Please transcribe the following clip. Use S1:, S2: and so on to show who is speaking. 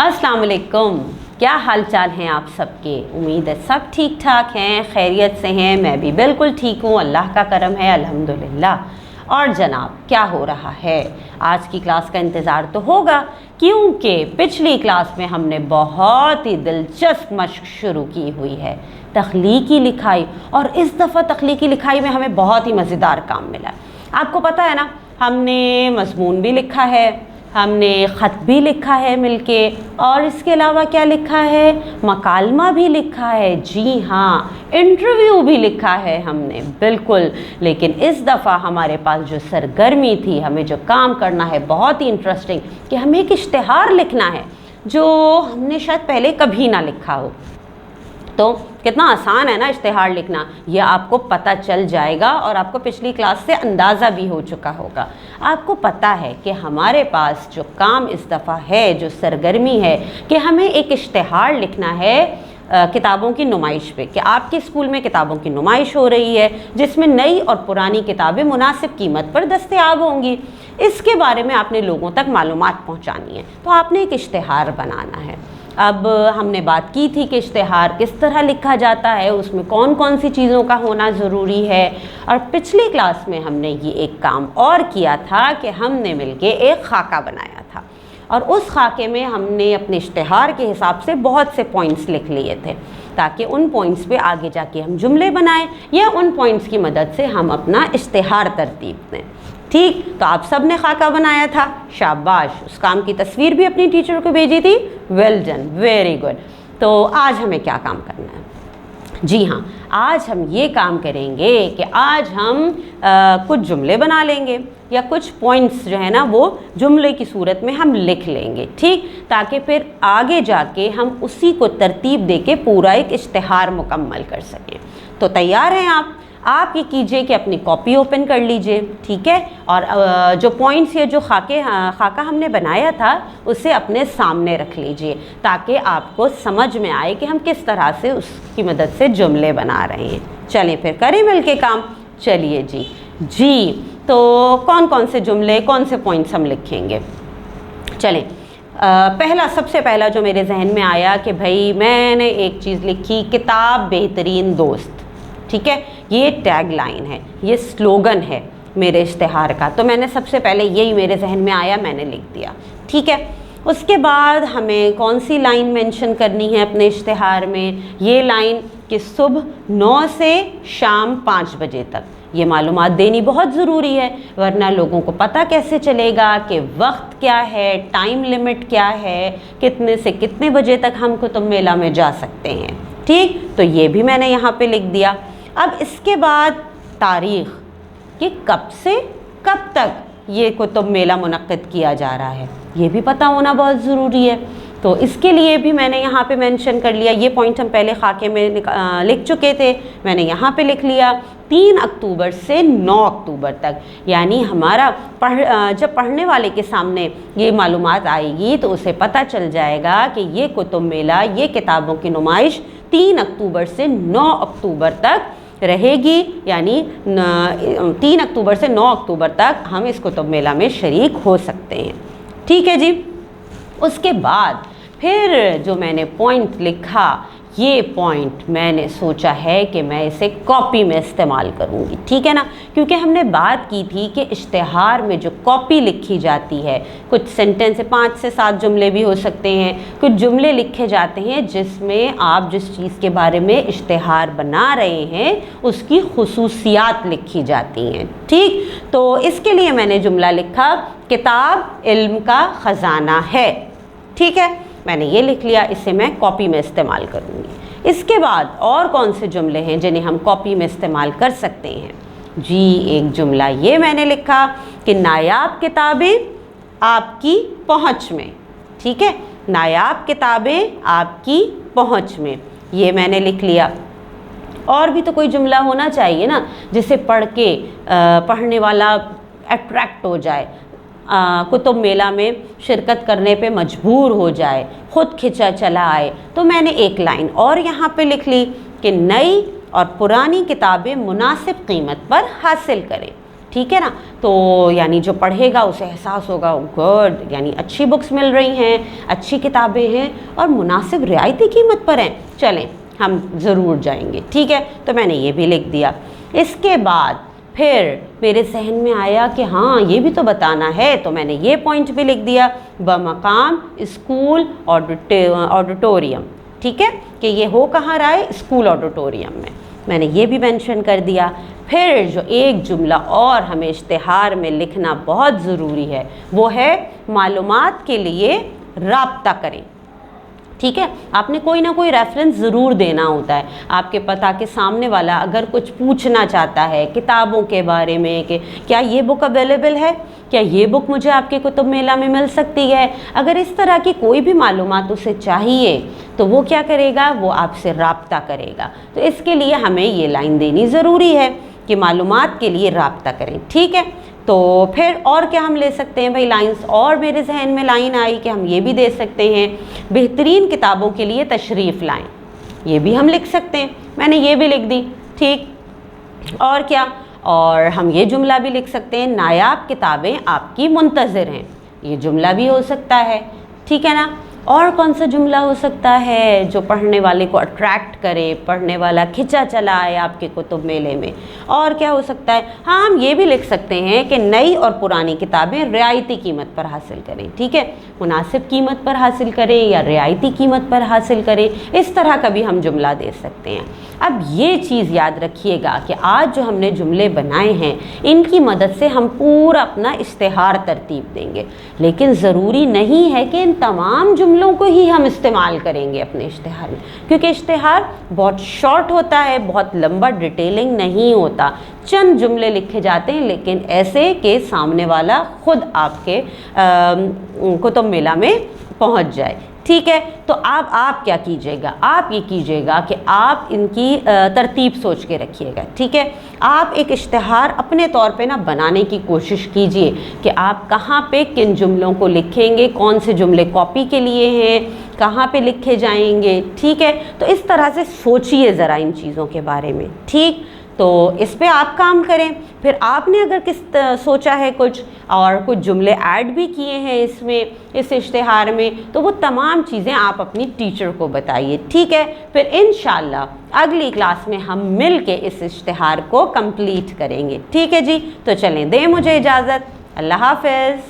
S1: अस्सलाम वालेकुम। क्या हाल चाल हैं आप सबके? उम्मीद है सब ठीक ठाक हैं, खैरियत से हैं। मैं भी बिल्कुल ठीक हूँ, अल्लाह का करम है, अल्हम्दुलिल्लाह। और जनाब क्या हो रहा है? आज की क्लास का इंतज़ार तो होगा, क्योंकि पिछली क्लास में हमने बहुत ही दिलचस्प मशक शुरू की हुई है, तख्लीकी लिखाई। और इस दफ़ा तख्लीकी लिखाई में हमें बहुत ही मज़ेदार काम मिला। आपको पता है ना, हमने मज़मून भी लिखा है, हमने ख़त भी लिखा है मिलके, और इसके अलावा क्या लिखा है, मकालमा भी लिखा है। जी हाँ, इंटरव्यू भी लिखा है हमने, बिल्कुल। लेकिन इस दफ़ा हमारे पास जो सरगर्मी थी, हमें जो काम करना है बहुत ही इंटरेस्टिंग, कि हमें एक इश्तिहार लिखना है जो हमने शायद पहले कभी ना लिखा हो। तो कितना आसान है ना इश्तिहार लिखना, यह आपको पता चल जाएगा और आपको पिछली क्लास से अंदाज़ा भी हो चुका होगा। आपको पता है कि हमारे पास जो काम इस दफ़ा है, जो सरगर्मी है, कि हमें एक इश्तिहार लिखना है किताबों की नुमाइश पे, कि आपके स्कूल में किताबों की नुमाइश हो रही है जिसमें नई और पुरानी किताबें मुनासिब कीमत पर दस्तयाब होंगी। इसके बारे में आपने लोगों तक मालूमात पहुँचानी है, तो आपने एक इश्तिहार बनाना है। अब हमने बात की थी कि इश्तिहार किस तरह लिखा जाता है, उसमें कौन कौन सी चीज़ों का होना ज़रूरी है। और पिछली क्लास में हमने ये एक काम और किया था कि हमने मिलके एक खाका बनाया था, और उस खाके में हमने अपने इश्तिहार के हिसाब से बहुत से पॉइंट्स लिख लिए थे, ताकि उन पॉइंट्स पे आगे जाके हम जुमले बनाएं, या उन पॉइंट्स की मदद से हम अपना इश्तिहार तरतीब दें। ठीक, तो आप सब ने खाका बनाया था, शाबाश। उस काम की तस्वीर भी अपनी टीचर को भेजी थी, वेल डन, वेरी गुड। तो आज हमें क्या काम करना है? जी हाँ, आज हम ये काम करेंगे कि आज हम कुछ जुमले बना लेंगे, या कुछ पॉइंट्स जो है ना वो जुमले की सूरत में हम लिख लेंगे, ठीक, ताकि फिर आगे जाके हम उसी को तरतीब दे के पूरा एक इश्तिहार मुकम्मल कर सकें। तो तैयार हैं आप ये कीजिए कि अपनी कॉपी ओपन कर लीजिए, ठीक है, और जो पॉइंट्स या जो खाका हमने बनाया था उसे अपने सामने रख लीजिए, ताकि आपको समझ में आए कि हम किस तरह से उसकी मदद से जुमले बना रहे हैं। चलिए फिर करें मिलके काम। चलिए जी, तो कौन कौन से जुमले, कौन से पॉइंट्स हम लिखेंगे? चलें, सबसे पहला जो मेरे जहन में आया कि भाई मैंने एक चीज़ लिखी, किताब बेहतरीन दोस्त, ठीक है। ये टैग लाइन है, ये स्लोगन है मेरे इश्तिहार का, तो मैंने सबसे पहले यही मेरे जहन में आया, मैंने लिख दिया, ठीक है। उसके बाद हमें कौन सी लाइन मेंशन करनी है अपने इश्तिहार में? ये लाइन कि सुबह 9 से शाम 5 बजे तक, ये मालूमात देनी बहुत ज़रूरी है, वरना लोगों को पता कैसे चलेगा कि वक्त क्या है, टाइम लिमिट क्या है, कितने से कितने बजे तक हम कुतुब मेला में जा सकते हैं, ठीक। तो ये भी मैंने यहाँ पे लिख दिया। अब इसके बाद तारीख़, कि कब से कब तक ये कुतुब मेला मुनक़्क़िद किया जा रहा है, ये भी पता होना बहुत ज़रूरी है। तो इसके लिए भी मैंने यहाँ पे मेंशन कर लिया। ये पॉइंट हम पहले खाके में लिख चुके थे, मैंने यहाँ पे लिख लिया 3 अक्टूबर से 9 अक्टूबर तक। यानी हमारा जब पढ़ने वाले के सामने ये मालूमात आएगी तो उसे पता चल जाएगा कि ये कुतुब मेला, ये किताबों की नुमाइश 3 अक्टूबर से 9 अक्टूबर तक रहेगी। यानी 3 अक्टूबर से 9 अक्टूबर तक हम इस कुतुब मेला में शरीक हो सकते हैं, ठीक है जी। उसके बाद फिर जो मैंने पॉइंट लिखा, ये पॉइंट मैंने सोचा है कि मैं इसे कॉपी में इस्तेमाल करूँगी, ठीक है ना, क्योंकि हमने बात की थी कि इश्तिहार में जो कॉपी लिखी जाती है, कुछ सेंटेंस 5 से 7 जुमले भी हो सकते हैं, कुछ जुमले लिखे जाते हैं जिसमें आप जिस चीज़ के बारे में इश्तिहार बना रहे हैं उसकी खुसूसियात लिखी जाती हैं, ठीक। तो इसके लिए मैंने जुमला लिखा, किताब इल्म का ख़जाना है, ठीक है, मैंने ये लिख लिया, इसे मैं कॉपी में इस्तेमाल करूँगी। इसके बाद और कौन से जुमले हैं जिन्हें हम कॉपी में इस्तेमाल कर सकते हैं? जी, एक जुमला ये मैंने लिखा कि नायाब किताबें आपकी पहुँच में, ठीक है, नायाब किताबें आपकी पहुँच में, ये मैंने लिख लिया। और भी तो कोई जुमला होना चाहिए ना, जिसे पढ़ के पढ़ने वाला अट्रैक्ट हो जाए, कुतुब मेला में शिरकत करने पे मजबूर हो जाए, ख़ुद खिंचा चला आए। तो मैंने एक लाइन और यहाँ पे लिख ली कि नई और पुरानी किताबें मुनासिब कीमत पर हासिल करें, ٹھیک ہے نا. تو یعنی جو پڑھے گا اسے احساس ہوگا گڈ، یعنی اچھی بکس مل رہی ہیں، اچھی کتابیں ہیں اور مناسب رعایتی قیمت پر ہیں، چلیں ہم ضرور جائیں گے. ٹھیک ہے، تو میں نے یہ بھی لکھ دیا. اس کے بعد پھر میرے ذہن میں آیا کہ ہاں یہ بھی تو بتانا ہے، تو میں نے یہ پوائنٹ بھی لکھ دیا بمقام اسکول آڈیٹوریم. ٹھیک ہے، کہ یہ ہو کہاں رہا ہے، اسکول آڈیٹوریم میں نے یہ بھی مینشن کر دیا. پھر جو ایک جملہ اور ہمیں اشتہار میں لکھنا بہت ضروری ہے وہ ہے معلومات کے لیے رابطہ کریں. ٹھیک ہے، آپ نے کوئی نہ کوئی ریفرنس ضرور دینا ہوتا ہے آپ کے پتہ کہ سامنے والا اگر کچھ پوچھنا چاہتا ہے کتابوں کے بارے میں کہ کیا یہ بک اویلیبل ہے، کیا یہ بک مجھے آپ کے کتب میلہ میں مل سکتی ہے، اگر اس طرح کی کوئی بھی معلومات اسے چاہیے تو وہ کیا کرے گا، وہ آپ سے رابطہ کرے گا. تو اس کے لیے ہمیں یہ لائن دینی ضروری ہے کہ معلومات کے لیے رابطہ کریں. ٹھیک ہے، تو پھر اور کیا ہم لے سکتے ہیں بھائی لائنس، اور میرے ذہن میں لائن آئی کہ ہم یہ بھی دے سکتے ہیں بہترین کتابوں کے لیے تشریف لائیں، یہ بھی ہم لکھ سکتے ہیں. میں نے یہ بھی لکھ دی. ٹھیک، اور کیا، اور ہم یہ جملہ بھی لکھ سکتے ہیں نایاب کتابیں آپ کی منتظر ہیں، یہ جملہ بھی ہو سکتا ہے. ٹھیک ہے نا. اور کون سا جملہ ہو سکتا ہے جو پڑھنے والے کو اٹریکٹ کرے، پڑھنے والا کھنچا چلا آئے آپ کے کتب میلے میں. اور کیا ہو سکتا ہے، ہاں ہم یہ بھی لکھ سکتے ہیں کہ نئی اور پرانی کتابیں رعایتی قیمت پر حاصل کریں. ٹھیک ہے، مناسب قیمت پر حاصل کریں یا رعایتی قیمت پر حاصل کریں، اس طرح کا بھی ہم جملہ دے سکتے ہیں. اب یہ چیز یاد رکھیے گا کہ آج جو ہم نے جملے بنائے ہیں ان کی مدد سے ہم پورا اپنا اشتہار ترتیب دیں گے، لیکن ضروری نہیں ہے کہ ان تمام جملوں کو ہی ہم استعمال کریں گے اپنے اشتہار میں، کیونکہ اشتہار بہت شارٹ ہوتا ہے، بہت لمبا ڈیٹیلنگ نہیں ہوتا. چند جملے لکھے جاتے ہیں لیکن ایسے کہ سامنے والا خود آپ کے کتب میلہ میں پہنچ جائے. ٹھیک ہے، تو اب آپ کیا کیجیے گا، آپ یہ کیجیے گا کہ آپ ان کی ترتیب سوچ کے رکھیے گا. ٹھیک ہے، آپ ایک اشتہار اپنے طور پہ بنانے کی کوشش کیجیے کہ آپ کہاں پہ کن جملوں کو لکھیں گے، کون سے جملے کاپی کے لیے ہیں، کہاں پہ لکھے جائیں گے. ٹھیک ہے، تو اس طرح سے سوچیے ذرا ان چیزوں کے بارے میں. ٹھیک، تو اس پہ آپ کام کریں. پھر آپ نے اگر سوچا ہے کچھ اور کچھ جملے ایڈ بھی کیے ہیں اس میں، اس اشتہار میں، تو وہ تمام چیزیں آپ اپنی ٹیچر کو بتائیے. ٹھیک ہے، پھر انشاءاللہ اگلی کلاس میں ہم مل کے اس اشتہار کو کمپلیٹ کریں گے. ٹھیک ہے جی، تو چلیں دیں مجھے اجازت. اللہ حافظ.